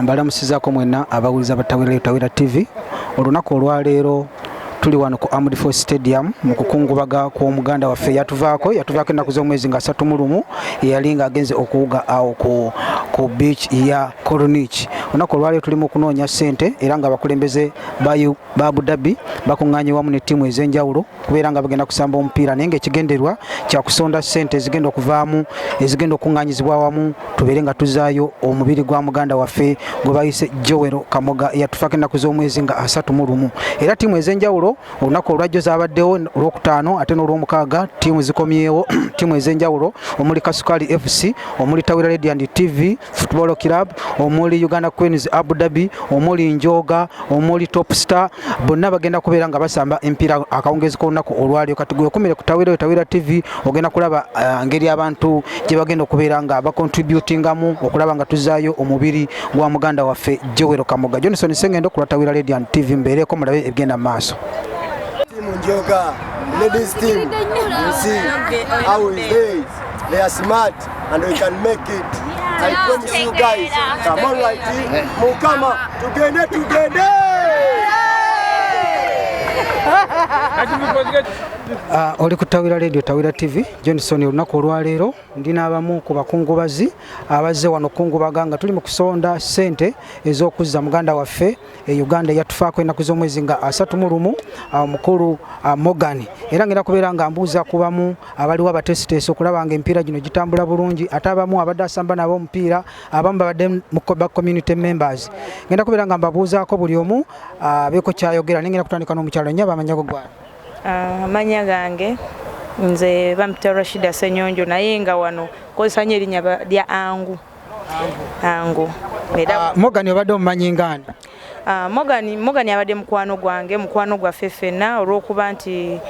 mbalamusizako mwenna abawuliza Tawira TV. Olunaku olwaleero tuli wano ku Armed Force Stadium mu kukungubaga kw'omuganda waffe yatuvaako ennaku z'omwezi nga 3 mulumu eyali nga agenze okuwuga awo ku beach ya Koronichi. Olunaku olwaleero tuli mu kunoonya ssente era nga abakulembeze ba Abu Dhabi bakuŋŋaanye wamu ne ttiimu ez'enjawulo kubeera nga bagenda kusamba omupiira naye ng'ekigenderwa kya kusonda ssente ezigenda okuvaamu ezigenda okuŋŋaanyizibwa awamu tubeere nga tuzaayo omubiri gwa muganda waffe gwe bayise Joel Kamoga eyatufaako ennaku z'omwezi nga 3 mulumu. Era ttiimu ez'enjawulo olunaku olwajjo zaabaddewo olwokutaano ate n'olwomukaaga ttiimu zikomyewo ttiimu ez'enjawulo omuli Kasukali FC omuli Tawira Radio and TV Football Club omuli Uganda Queens Abu Dhabi omuli Njoga omuli Top Star bonna bagenda kubeera nga basamba empiira akawungezi k'olunaku olwaleero. Kati gwe okumire ku Tawira TV ogenda kulaba ngeri abantu gye bagenda okubeera nga bakontributingamu okulaba nga tuzaayo omubiri gwa muganda waffe Joel Kamoga. Johnson Sengendo ku Tawira Radio and TV mbeereko mulabe ebigenda mu maaso. Njoga, ladies team, you see how they are smart and we can make it. I promise you guys, come on right here, Mukama, together. Oli ku Tawira Radio Tawira TV Johnson. Olunaku olwaleero ndina abamu ku bakungubazi abazze wano kungubaga nga tuli mu kusonda ssente ez'okuzza muganda waffe Uganda yatufaako ennaku z'omwezi nga 3 mulumu mukulu Morgan. Era ngenda kubeera nga mbuuza kubamu abaliwo abatesiteesi okulaba nga empiira gino gitambula bulungi ate abamu abadde asamba nabo omupiira abamu babadde mu community members. Ngenda kubeera nga mbabuuzaako buli omu abeeko kyayogera naye ngenda kutandika n'omukyalo nnyo abamanyago gwayo. Amanya gange nze bamutera Rashida Senyonjo naye nga wano kozesa nnyo erinnya lya Angu. Morgan obadde omumanyi ngani? Morgan abadde mukwano gwange mukwano gwaffe ffenna olw'okuba nti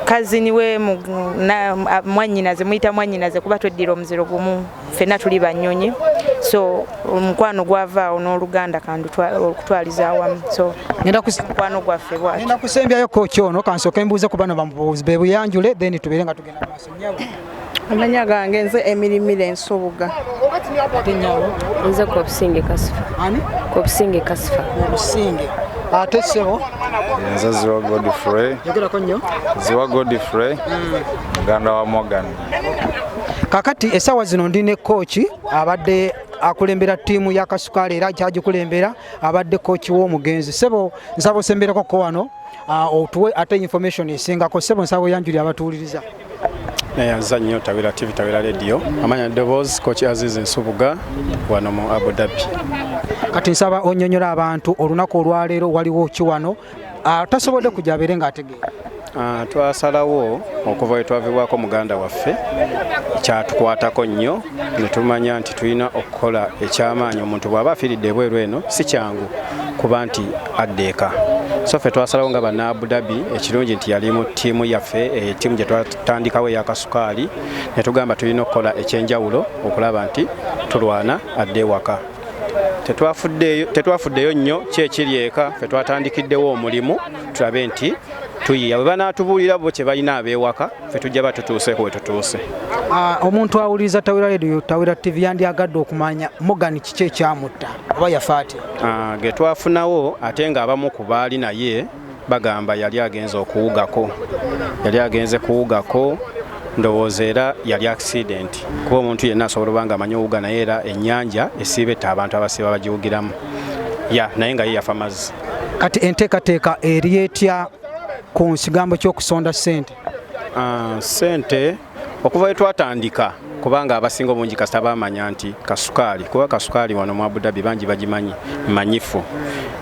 kazini we mwannyinaze muyita mwannyinaze kuba tweddira omuziro gumu ffenna tuli bannyonyi so omukwano gwavaawo n'oluganda kandi okutwaliza awamu so mukwano gwaffe bwaki. Ngenda kusembyayo kooki ono kansooka embuuze ku bano bamubuuzi be buyanjule then tubeere nga tugenda maaso. Amanya gange nze Emirimire Ensobuga. Nze Kobusinge Kasifa. Ani? Kobusinge Kasifa. Kobusinge. Ate ssebo? Nze Ziwa Godfrey. Yogerako nnyo. Ziwa Godfrey. Muganda wa Morgan. Kakati essaawa zino ndi ne kooki abadde akulembera ttiimu ya Kasukali era kyagikulembera abadde kooki w'omugenzi. Ssebo nsaba osembereko ko wano otuwe ate information esingako. Ssebo nsaba oyanjuli abatuwuliriza. Nze nnyo Tawira TV Tawira Radio amanya Ddoboozi Coach Aziz Nsubuga wano mu Abu Dhabi. Kati nsaba onnyonnyola abantu olunaku olwaleero waliwo ki wano tasobodde kujja abeere ng'ategeera. Twasalawo okuva we twaviibwako muganda waffe kyatukwatako nnyo ne tumanya nti tulina okukola ekyamaanyi. Omuntu bw'aba afiiridde ebweru eno si kyangu kuba nti addeeka. So ffe twasalawo nga banna Abu Dhabi ekirungi nti yali mu ttiimu yaffe ttiimu gye twatandikawo eya Kasukali ne tugamba tulina okukola ekyenjawulo okulaba nti tulwana adde ewaka. Tetwafuddeyo nnyo kyekiri eka ffe twatandikiddewo omulimu tulabe nti tuyiya bwe banaatubuulira bo kye balina abeewaka ffe tujja batutuuseeko we tutuuse. Omuntu awuliriza Tawira Radio Tawira TV yandyagadde okumanya Morgan kiki ekyamutta oba yafa atya? Ge twafunawo ate ng'abamu ku baali naye bagamba yali agenze kuwugako ndowooza era yali accident kuba omuntu yenna asobola obanga amanyi owuga naye era ennyanja esiibette abantu abasiba bagiwugiramu naye nga ye yafa mazzi. Kati enteekateeka eri etya ku kigambo ky'okusonda ssente? Ssente okuva we twatandika kubanga abasinga obungi kasita bamanya nti Kasukali kuba Kasukali wano mu Abu Dhabi bangi bagimanyi manyifu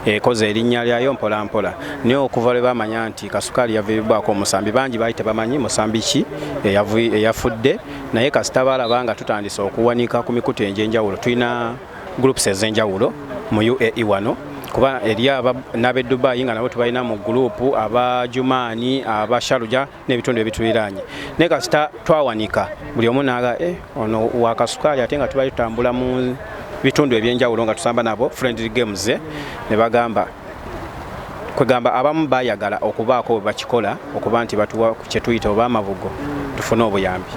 ekoze erinnya lyayo mpola mpola naye okuva lwe bamanya nti Kasukali yaviibwako omusambi bangi baali tebamanyi musambi ki eyafudde naye kasita balaba nga tutandise okuwanika ku mikutu enj'enjawulo tulina groups ez'enjawulo mu UAE wano kuba eri n'ab'e Dubai nga nabo tubalina mu gurupu aba Jumaani aba Sharuja n'ebitundu ebituliraanye naye kasita twawanika buli omu naaga ono wa Kasukali ate nga tubali tutambula mu bitundu ebyenjawulo nga tusamba nabo friendly games ne bagamba kwegamba abamu bayagala okubaako bwe bakikola okuba nti batuwa kye tuyita oba amabugo tufune obuyambi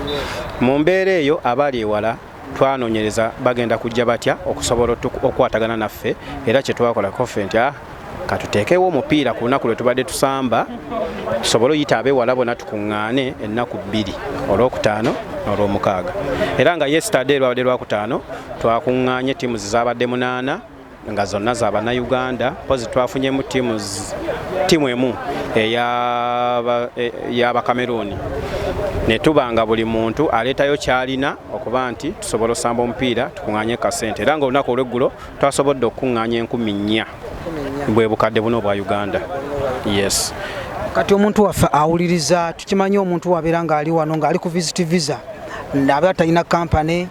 mu mbeera eyo abali ewala twanoonyereza bagenda kujja batya okusobola okukwatagana naffe era kye twakola kofe nti katuteekewo omupiira ku lunaku lwe tubadde tusamba tusobole oyita abewala bonna tukuŋŋaane ennaku 2 olwokutaano n'olwomukaaga era nga yesterday lwabadde lwakutaano twakuŋŋaanye ttiimu zizabadde 8 nga zonna za bannayuganda pozi twafunyemu ttiimu emu ey'abakameruni ne tuba nga buli muntu aleetayo kyalina okuba nti tusobola osamba omupiira tukuŋŋaanye kasente era nga olunaku olweggulo twasobodde okukuŋŋaanya 4,000 bwe bukadde buno bwa Uganda. Yes. Kati omuntu waffe awuliriza tukimanyi omuntu wabeera nga ali wano nga ali ku visit visa aba talina kampani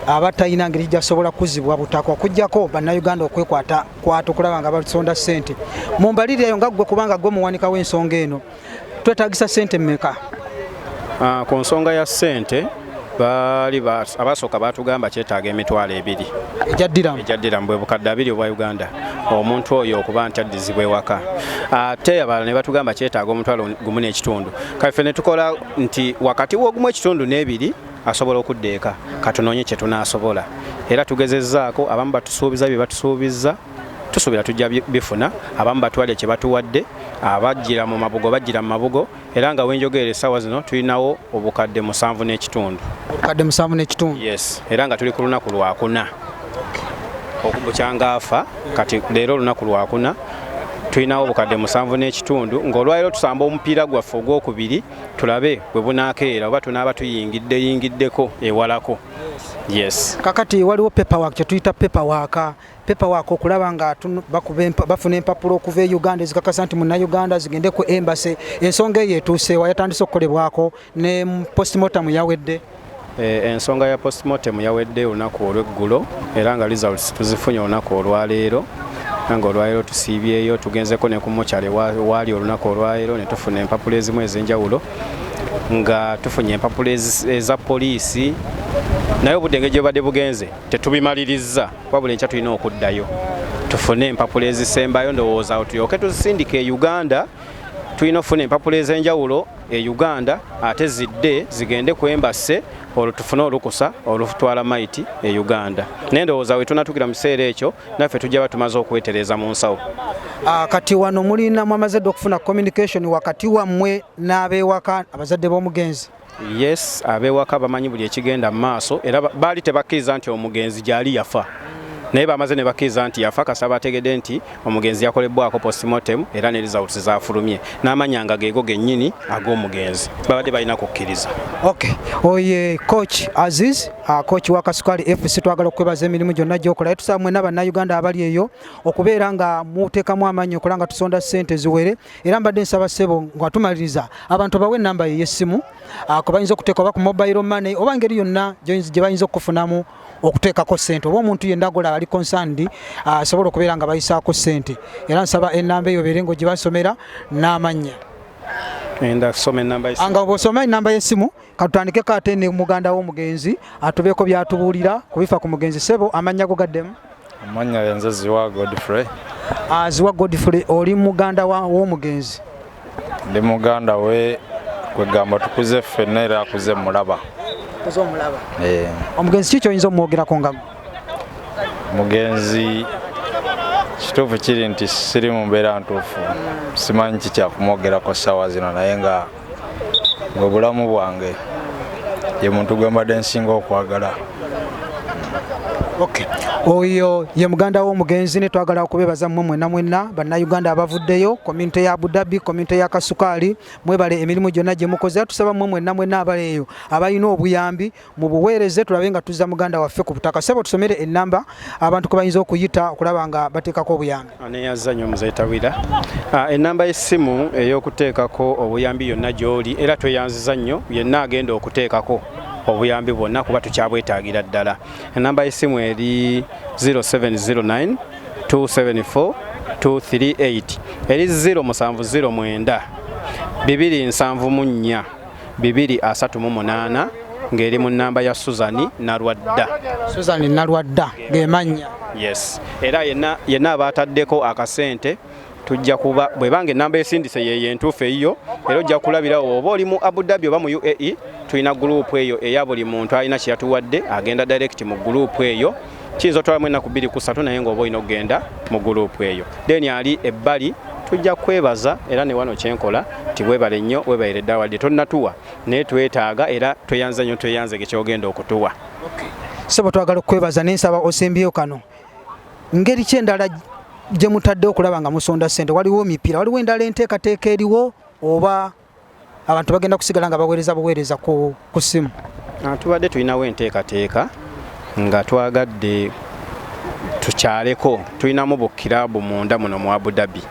aba talina ngeri gy'asobola kuzibwa butaka okujjako bannayuganda okwekwata okulaba nga basonda ssente mumbalireyo nga ggwe kubanga gwe muwanika w'ensonga eno twetaagisa ssente mmeka? Ku nsonga ya ssente abasooka batugamba kyetaaga emitwalo 2 ejaddiramu bwe bukadde 2 obwa Uganda omuntu oyo okuba nti addizibwa ewaka ate abalala ne batugamba kyetaaga omutwalo 1.5 kaife ne tukola nti wakati w'ogumu 1.2 asobola okuddeeka katunoonye kye tunaasobola era tugezezzaako abamu batusuubiza bye batusuubizza tusuubira tujja bifuna abamu batwale kye batuwadde abajjira mu mabugo bajjira mu mabugo era nga wenjogerera essaawa zino tulinawo obukadde 7.5 obukadde 7.5 yes era nga tuli ku lunaku lwakuna okubukyanga afa kati leero olunaku lwakuna tulinawo obukadde 7.5 ng'olwaliro tusamba omupiira gwaffe ogwokubiri tulabe bwe bunaakeera oba tunaaba tuyingiddeko ewalako. Yes. Kakati waliwo paperwork kye tuyita paperwork okulaba nga bafuna empapulo okuva e Uganda ezikakasa nti munnayuganda zigende ku embassy ensonga eyo etuuseewa yatandise okukolebwako ne postmortem yawedde. Ensonga ya postmortem yawedde olunaku olweggulo era nga results tuzifunye olunaku olwaleero nga olwaleero tusiibyeyo tugenzeko ne ku mokyale waali olunaku olwaleero ne tufuna empapulo ezimu ez'enjawulo nga tufunye empapulo eza poliisi naye obudde engeri gye badde bugenze tetubimaliriza wabula enkya tulina okuddayo tufune empapulo ezisembayo ndowooza tulyoke tuzisindike e Uganda tulina okufuna empapulo ez'enjawulo e Uganda ate zidde zigende ku embassy olwo tufune olukusa olutwala maiti e Uganda naye ndowooza we tunatuukira mu kiseera ekyo naffe tujja batumaze okwetereza mu nsawo. Kati wano mulinamu amazadde okufuna communication wakati wammwe n'abeewaka abazadde b'omugenzi? Yes, abewaka bamanyi buli ekigenda mu maaso era baali tebakkiriza nti omugenzi gyali yafa naye bamaze ne bakkiriza nti yafa kasaba ategedde nti omugenzi yakolebwako postmortem era ne results zafulumye n'amanyanga geego gennyini ag'omugenzi babadde balina kukkiriza. Okay. Oye coach Aziz, coach wa Kasukali FC twagala okwebaza emirimu gyonna gy'okola tusaba mwena bannayuganda abali eyo okubeera nga muteekamu amaanyi okola nga tusonda ssente ziwere era mbadde nsaba ssebo nga tumaliriza abantu bawe ennamba y'essimu ko bayinza okuteeka oba ku mobile money oba ngeri yonna gye bayinza okufunamu okuteekako ssente oba omuntu yenna agola ali concerned asobola okubeera nga bayisaako ssente era nsaba ennamba eyo beere ngo gye basomera n'amannya. Anga bw'osoma ennamba y'essimu katutandikeko ate ne muganda w'omugenzi atubeeko byatubuulira ku bifa ku mugenzi ssebo amannya go gaddemu? Amannya yanze Ziwa Godfrey. Ziwa Godfrey oli muganda w'omugenzi? Ndi muganda we kwegamba tukuze ffenna era akuze mulaba. Omulaba. Omugenzi kiki oyinza omwogerako nga mugenzi kituufu kiri nti siri mu mbeera ntuufu simanyi kikyakumwogerako ssaawa zino naye nga bulamu bwange ye muntu gwe mbadde nsinga okwagala. Okay. Oyo ye muganda w'omugenzi ne twagala okubebaza mmwe mwenna bannayuganda abavuddeyo community ya Abu Dhabi community ya Kasukali mwebale emirimu gyonna gye mukoze tusaba mmwe mwenna abaleeyo abalina obuyambi mu buweereze tulabe nga tuzza muganda waffe ku butaka sebo tusomere ennamba abantu kwe bayinza okuyita okulaba nga bateekako obuyambi. Aneyazza nnyo muzayitawira ennamba y'essimu ey'okuteekako obuyambi yonna gy'oli era tweyanziza nnyo yenna agenda okuteekako obuyambi bwonna kuba tukyabwetaagira ddala. Ennamba y'essimu eri 0709 274 238 eri 0709 274 238 ng'eri mu nnamba ya Suzani Nalwadda gemannya. Yes. Era yenna abaataddeko akasente tujja kuba bwe bange enamba esindise ye entuufu eyo era ojja kulabirawo oba oli mu Abu Dhabi oba mu UAE tulina gurupu eyo eya buli muntu alina kye yatuwadde agenda direct mu gurupu eyo kiyinza otwalamu ennaku 2 ku 3 naye ng'oba olina okugenda mu gurupu eyo then ali ebbali tujja kwebaza era ne wano kyenkola tiwebale nnyo webayire dda wadde tonnatuwa naye twetaaga era tweyanze nnyo tweyanze gekyogenda okutuwa. Sebo twagala okwebaza n'ensaba osembyeyo kano ngeri kyendala gye mutadde okulaba nga musonda ssente waliwo mipiira waliwo endala enteekateeka eriwo oba abantu bagenda kusigala nga baweereza ku ssimu? Tubadde tulinawo enteekateeka nga twagadde tukyaleko tulinamu bukiraabu munda muno mu Abu Dhabi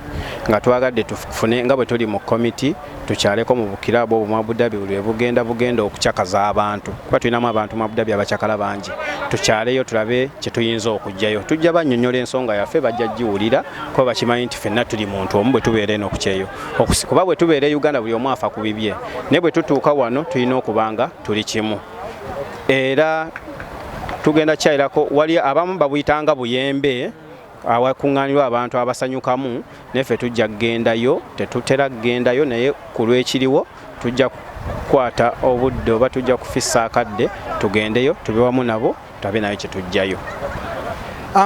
nga twagadde tufune nga bwe tuli mu komiti tukyaleko mu bukiraabu obwo mu Abu Dhabi buli bugenda okukyakaza abantu kuba tulinamu abantu mu Abu Dhabi abakyakala bangi tukyaleyo tulabe kye tuyinza okujjayo tujja bannyonnyola ensonga yaffe bajja giwulira kuba bakimanyi nti ffenna tuli muntu omu bwe tubeera eno okukyeyo kuba bwe tubeera e Uganda buli omu afa ku bibye naye bwe tutuuka wano tulina okubanga tuli kimu era tugenda kyayirako wali abamu babuyitanga buyembe awakuŋŋaanirwa abantu abasanyukamu neffe tujja kugendayo tetutera kugendayo naye ku lwekiriwo tujja kukwata obudde oba tujja kufissa akadde tugendeyo tube wamu nabo tulabe nayo kye tujjayo.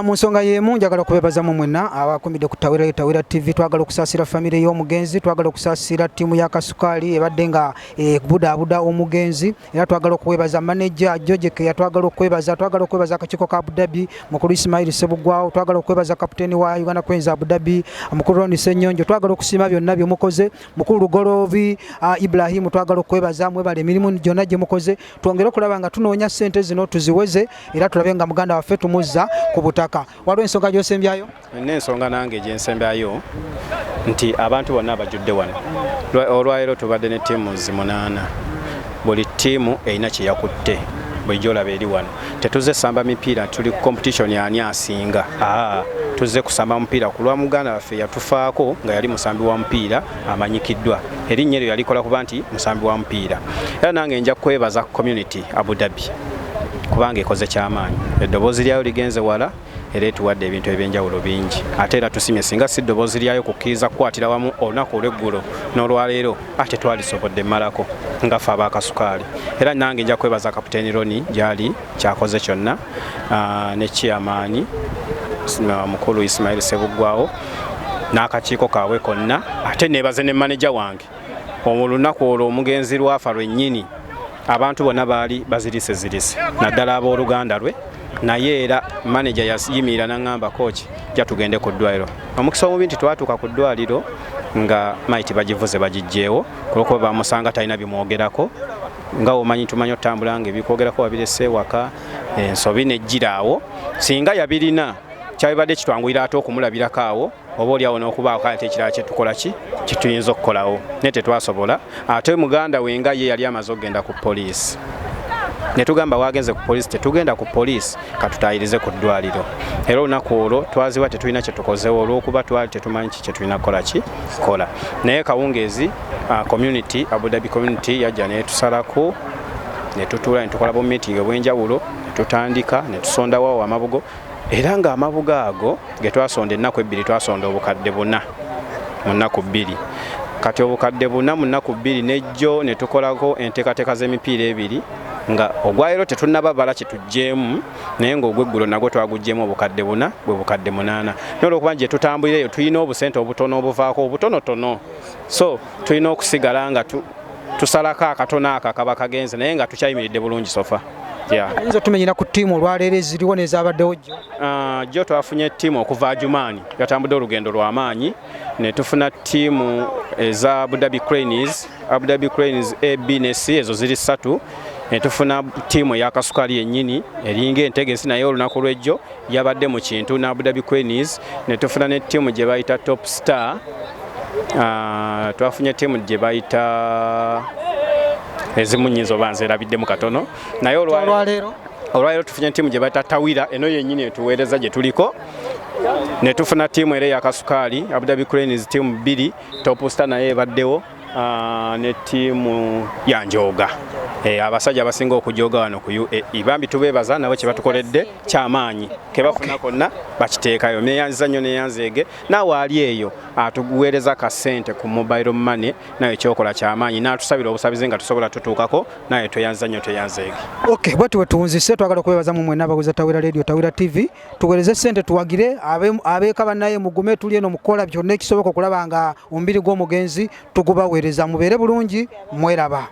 Mu nsonga y'emu njagala okubeebazamu mwenna abakumidde ku Tawera TV twagala okusaasira famire y'omugenzi twagala okusaasira ttiimu ya Kasukaali ebadde nga budaabuda omugenzi era twagala okuwebaza manager Jojeke twagala okwebaza akakiiko ka Abu Dhabi mukulu Ismail Sebugwawo twagala okwebaza kapiteeni wa Uganda Cranes Abu Dhabi mukulu Ronnie Ssenyonjo twagala okusiima byonna bye mukoze mukulu Lugolobi Ibrahim twagala okwebaza mwebale emirimu gyonna gye mukoze twongere okulaba nga tunoonya ssente zino tuziweze era tulabe nga muganda waffe tumuzza ku waliwo ensonga gy'osembyayo? N'ensonga nange gye nsembyayo nti abantu bonna abajjudde wano olwaleero tubadde ne ttiimu 8 buli ttiimu erina kye yakutte bulijjo olaba eri wano tetuzze kusamba mipiira tuli ku competition ani asinga tuzze kusamba mupiira ku lwa muganda waffe yatufaako nga yali musambi wa mupiira amanyikiddwa erinnya eryo yalikola kuba nti musambi wa mupiira era nange nja kwebaza community Abu Dhabi kubanga ekoze kyamaanyi eddoboozi lyayo ligenze wala era etuwadde ebintu ebyenjawulo bingi ate era tusimye singa si ddoboozi lyayo kukkiriza kukwatira wamu olunaku olw'eggulo n'olwaleero ate twalisobodde mmalako nga ffe abakasukaali era nange nja kwebaza kapiteeni Ronnie gyali kyakoze kyonna ne chairman mukulu Ismail Sebugwawo n'akakiiko kaabwe konna ate neebaze ne manager wange olunaku olwo omugenzi lwafa lwennyini abantu bonna baali bazirise naddala abooluganda lwe naye era manager yayimirira n'angamba coach jja tugende ku ddwaliro omukisa omubi nti twatuuka ku ddwaliro nga maiti bagivuze bagijjeewo kulwokuba bamusanga talina bimwogerako nga omanyi tumanyi otambula nga ebikwogerako wabirese ewaka ensobi nejjiraawo singa yabirina kyabibadde kitwanguyira ate okumulabirako awo oba oliawo n'okubaako ate ekirala kyetukola kituyinza okukolawo naye tetwasobola ate muganda we nga ye yali amaze okugenda ku poliisi netugamba wagenze ku poliisi tetugenda ku poliisi katutayirize ku ddwaliro era olunaku olwo twaziba tetulina kyetukozewo olw'okuba twali tetumanyi ki kyetulina kukola naye kawungeezi community Abu Dhabi community yajja netusalako netutuula netukola bu meeting obwenjawulo netutandika netusondawo amabugo era nga amabuga ago ge twasonda ennaku 2 twasonda obukadde 4 mu nnaku 2 kati obukadde 4 mu nnaku 2 nejjo netukolako enteekateeka z'emipiira 2 nga ogwayiro tetunnababala kitujjeemu naye ng'ogweggulo nagwo twagugjeemu obukadde 4 bwe bukadde 8 n'olwokuba gye tutambulireyo tulina obusente obutono obuvaako obutonotono so tulina okusigala nga tusalako akatono ako akaba kagenze naye nga tukyayimiridde bulungi sofa. Ayinza tumenyera ku ttiimu olwaleero eziriwo n'ezabaddewo jjo twafunye ttiimu okuva Jumaani yatambudde olugendo lw'amaanyi ne tufuna ttiimu eza Abu Dhabi Cranes A, B ne C ezo ziri 3 ne tufuna ttiimu eya Kasukaali yennyini eringa entegesi naye olunaku lw'ejjo yabadde mu kintu ne Abu Dhabi Cranes ne tufuna ne ttiimu gye bayita Top Star twafunye ttiimu gye bayita ezimu nnyinza oba nzeerabiddemu katono naye olwaleero tufunye ttiimu gye bayita Tawira eno yennyini etuweereza gye tuliko ne tufuna ttiimu era eya Kasukaali Abu Dhabi Cranes ttiimu 2 Top Star naye ebaddewo ne ttiimu ya Njoga abasajja abasinga okujoga wano ku UAE bambi tubeebaza nabo kye batukoledde kyamaanyi ke bafuna konna bakiteekayo neyanziza nnyo neyanzeege naawe ali eyo atuguweereza ka ssente ku mobile money naye kyokola kyamaanyi n'atusabira obusabizi nga tusobola tutuukako naye tweyanziza nnyo tweyanzeege. Okay, bwatu wetuwunzise twagala okwebaza mu mwena abaguza Tawera Radio Tawera TV tuweereze ssente tuwagire abeeka bannaye mugume tuli eno mukola byonna ekisoboka okulaba nga omubiri gw'omugenzi tugubaweereza mubeere bulungi mweraba.